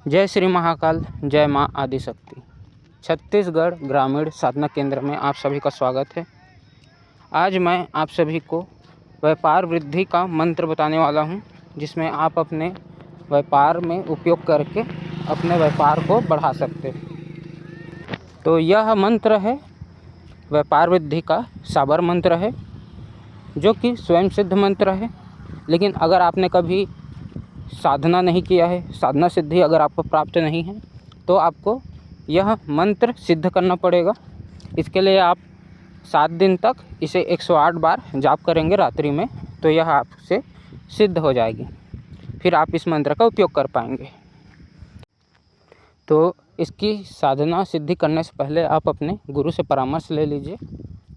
जय श्री महाकाल, जय माँ आदिशक्ति। छत्तीसगढ़ ग्रामीण साधना केंद्र में आप सभी का स्वागत है। आज मैं आप सभी को व्यापार वृद्धि का मंत्र बताने वाला हूं, जिसमें आप अपने व्यापार में उपयोग करके अपने व्यापार को बढ़ा सकते हैं। तो यह मंत्र है व्यापार वृद्धि का साबर मंत्र है, जो कि स्वयं सिद्ध मंत्र है। लेकिन अगर आपने कभी साधना नहीं किया है, साधना सिद्धि अगर आपको प्राप्त नहीं है, तो आपको यह मंत्र सिद्ध करना पड़ेगा। इसके लिए आप 7 दिन तक इसे 108 बार जाप करेंगे रात्रि में, तो यह आपसे सिद्ध हो जाएगी। फिर आप इस मंत्र का उपयोग कर पाएंगे। तो इसकी साधना सिद्धि करने से पहले आप अपने गुरु से परामर्श ले लीजिए,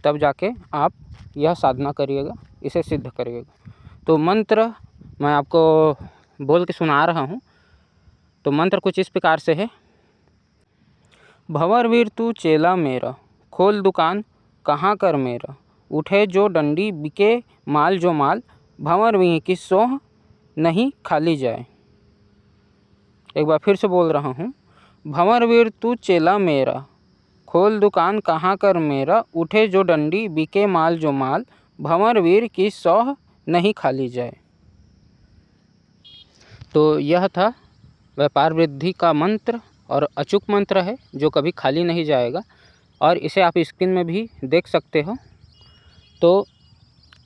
तब जाके आप यह साधना करिएगा, इसे सिद्ध करिएगा। तो मंत्र मैं आपको बोल के सुना रहा हूँ। तो मंत्र कुछ इस प्रकार से है। भंवरवीर तू चेला मेरा, खोल दुकान कहाँ कर मेरा, उठे जो डंडी बिके माल जो माल, भंवरवीर की सोह नहीं खाली जाए। एक बार फिर से बोल रहा हूँ। भंवरवीर तू चेला मेरा, खोल दुकान कहाँ कर मेरा, उठे जो डंडी बिके माल जो माल, भंवरवीर की सोह नहीं खाली जाए। तो यह था व्यापार वृद्धि का मंत्र और अचूक मंत्र है, जो कभी खाली नहीं जाएगा। और इसे आप स्क्रीन में भी देख सकते हो। तो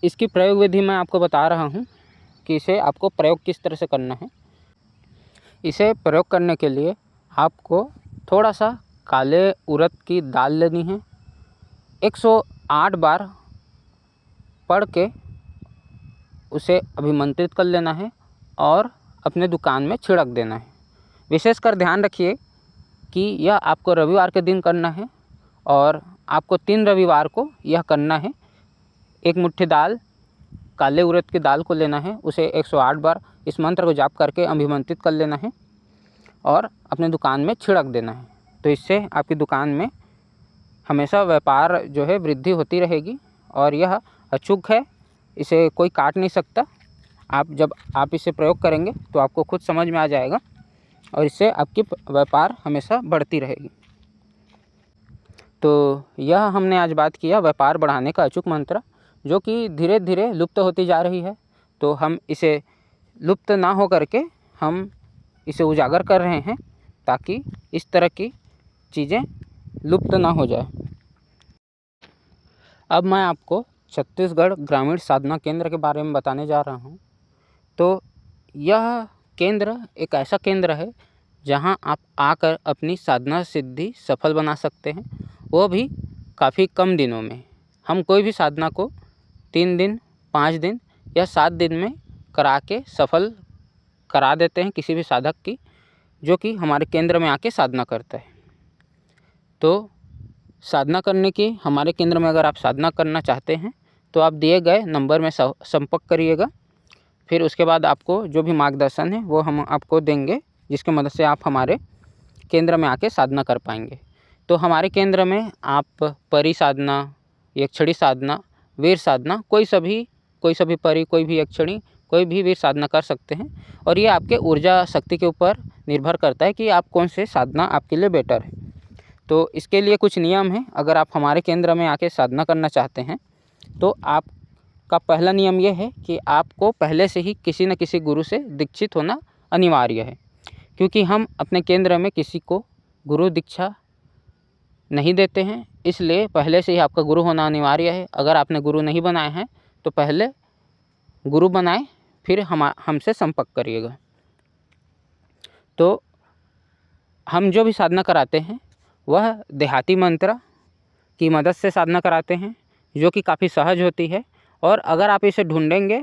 इसकी प्रयोग विधि मैं आपको बता रहा हूँ कि इसे आपको प्रयोग किस तरह से करना है। इसे प्रयोग करने के लिए आपको थोड़ा सा काले उड़द की दाल लेनी है। 108 बार पढ़ के उसे अभिमंत्रित कर लेना है और अपने दुकान में छिड़क देना है। विशेषकर ध्यान रखिए कि यह आपको रविवार के दिन करना है और आपको 3 रविवार को यह करना है। 1 मुट्ठी दाल, काले उड़द की दाल को लेना है, उसे 108 बार इस मंत्र को जाप करके अभिमंत्रित कर लेना है और अपने दुकान में छिड़क देना है। तो इससे आपकी दुकान में हमेशा व्यापार जो है वृद्धि होती रहेगी। और यह अचूक है, इसे कोई काट नहीं सकता। जब आप इसे प्रयोग करेंगे तो आपको खुद समझ में आ जाएगा और इससे आपकी व्यापार हमेशा बढ़ती रहेगी। तो यह हमने आज बात किया व्यापार बढ़ाने का अचूक मंत्र, जो कि धीरे धीरे लुप्त होती जा रही है। तो हम इसे लुप्त ना हो करके हम इसे उजागर कर रहे हैं, ताकि इस तरह की चीज़ें लुप्त ना हो जाए। अब मैं आपको छत्तीसगढ़ ग्रामीण साधना केंद्र के बारे में बताने जा रहा हूँ। तो यह केंद्र एक ऐसा केंद्र है जहां आप आकर अपनी साधना सिद्धि सफल बना सकते हैं, वो भी काफ़ी कम दिनों में। हम कोई भी साधना को 3 दिन, 5 दिन या 7 दिन में करा के सफल करा देते हैं किसी भी साधक की, जो कि हमारे केंद्र में आके साधना करता है। तो साधना करने की हमारे केंद्र में अगर आप साधना करना चाहते हैं तो आप दिए गए नंबर में संपर्क करिएगा। फिर उसके बाद आपको जो भी मार्गदर्शन है वो हम आपको देंगे, जिसकी मदद से आप हमारे केंद्र में आके साधना कर पाएंगे। तो हमारे केंद्र में आप परी साधना, यक्षिणी साधना, वीर साधना, कोई सभी परी, कोई भी यक्षिणी, कोई भी वीर साधना कर सकते हैं। और ये आपके ऊर्जा शक्ति के ऊपर निर्भर करता है कि आप कौन से साधना आपके लिए बेटर है। तो इसके लिए कुछ नियम हैं। अगर आप हमारे केंद्र में आके साधना करना चाहते हैं तो का पहला नियम यह है कि आपको पहले से ही किसी न किसी गुरु से दीक्षित होना अनिवार्य है, क्योंकि हम अपने केंद्र में किसी को गुरु दीक्षा नहीं देते हैं। इसलिए पहले से ही आपका गुरु होना अनिवार्य है। अगर आपने गुरु नहीं बनाए हैं तो पहले गुरु बनाएं, फिर हमसे संपर्क करिएगा। तो हम जो भी साधना कराते हैं वह देहाती मंत्र की मदद से साधना कराते हैं, जो कि काफ़ी सहज होती है। और अगर आप इसे ढूंढेंगे,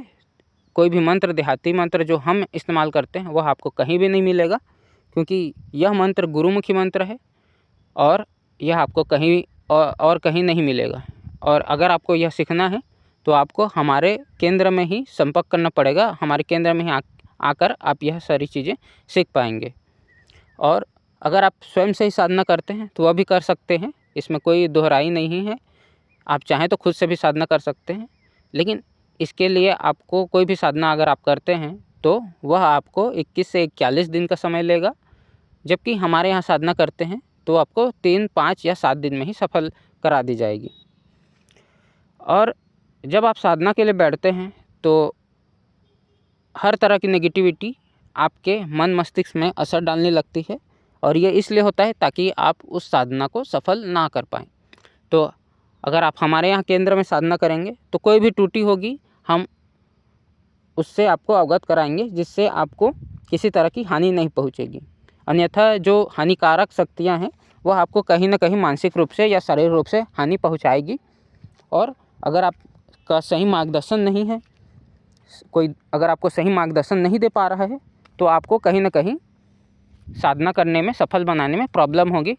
कोई भी मंत्र, देहाती मंत्र जो हम इस्तेमाल करते हैं, वह आपको कहीं भी नहीं मिलेगा, क्योंकि यह मंत्र गुरुमुखी मंत्र है और यह आपको कहीं और कहीं नहीं मिलेगा। और अगर आपको यह सीखना है तो आपको हमारे केंद्र में ही संपर्क करना पड़ेगा। हमारे केंद्र में ही आकर आप यह सारी चीज़ें सीख पाएंगे। और अगर आप स्वयं से ही साधना करते हैं तो वह भी कर सकते हैं, इसमें कोई दोहराई नहीं है। आप चाहें तो खुद से भी साधना कर सकते हैं, लेकिन इसके लिए आपको कोई भी साधना अगर आप करते हैं तो वह आपको 21 से 41 दिन का समय लेगा। जबकि हमारे यहाँ साधना करते हैं तो आपको 3, 5 या 7 दिन में ही सफल करा दी जाएगी। और जब आप साधना के लिए बैठते हैं तो हर तरह की नेगेटिविटी आपके मन मस्तिष्क में असर डालने लगती है, और ये इसलिए होता है ताकि आप उस साधना को सफल ना कर पाएँ। तो अगर आप हमारे यहाँ केंद्र में साधना करेंगे तो कोई भी त्रुटि होगी हम उससे आपको अवगत कराएंगे, जिससे आपको किसी तरह की हानि नहीं पहुँचेगी। अन्यथा जो हानिकारक शक्तियाँ हैं वह आपको कहीं न कहीं मानसिक रूप से या शारीरिक रूप से हानि पहुँचाएगी। और अगर आपका सही मार्गदर्शन नहीं है, अगर आपको सही मार्गदर्शन नहीं दे पा रहा है तो आपको कहीं न कहीं साधना करने में, सफल बनाने में प्रॉब्लम होगी,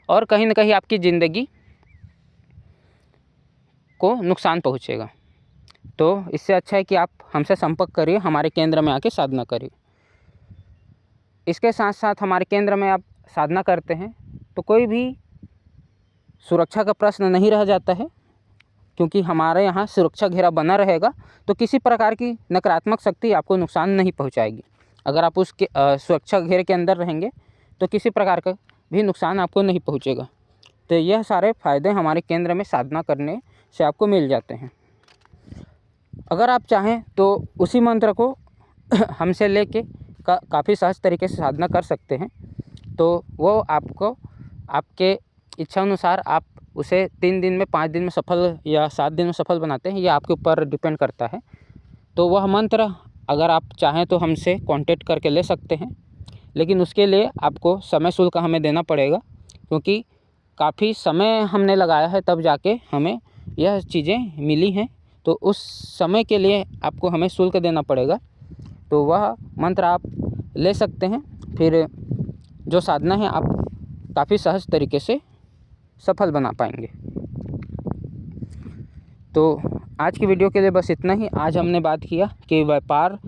और कहीं न कहीं आपकी ज़िंदगी को नुकसान पहुँचेगा। तो इससे अच्छा है कि आप हमसे संपर्क करिए, हमारे केंद्र में आके साधना करिए। इसके साथ साथ हमारे केंद्र में आप साधना करते हैं तो कोई भी सुरक्षा का प्रश्न नहीं रह जाता है, क्योंकि हमारे यहाँ सुरक्षा घेरा बना रहेगा तो किसी प्रकार की नकारात्मक शक्ति आपको नुकसान नहीं पहुँचाएगी। अगर आप उसके सुरक्षा घेरे के अंदर रहेंगे तो किसी प्रकार का भी नुकसान आपको नहीं पहुँचेगा। तो यह सारे फ़ायदे हमारे केंद्र में साधना करने से आपको मिल जाते हैं। अगर आप चाहें तो उसी मंत्र को हमसे लेके काफ़ी सहज तरीके से साधना कर सकते हैं। तो वो आपको आपके इच्छा अनुसार आप उसे 3 दिन में, 5 दिन में सफल या 7 दिन में सफल बनाते हैं, ये आपके ऊपर डिपेंड करता है। तो वह मंत्र अगर आप चाहें तो हमसे कांटेक्ट करके ले सकते हैं, लेकिन उसके लिए आपको समय शुल्क हमें देना पड़ेगा, क्योंकि काफ़ी समय हमने लगाया है तब जाके हमें यह चीज़ें मिली हैं। तो उस समय के लिए आपको हमें शुल्क देना पड़ेगा। तो वह मंत्र आप ले सकते हैं, फिर जो साधना है आप काफ़ी सहज तरीके से सफल बना पाएंगे। तो आज की वीडियो के लिए बस इतना ही। आज हमने बात किया कि व्यापार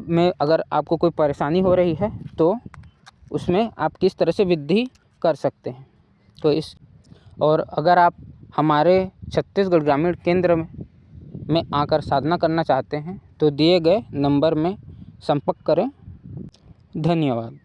में अगर आपको कोई परेशानी हो रही है तो उसमें आप किस तरह से वृद्धि कर सकते हैं। और अगर आप हमारे छत्तीसगढ़ ग्रामीण केंद्र में आकर साधना करना चाहते हैं तो दिए गए नंबर में संपर्क करें। धन्यवाद।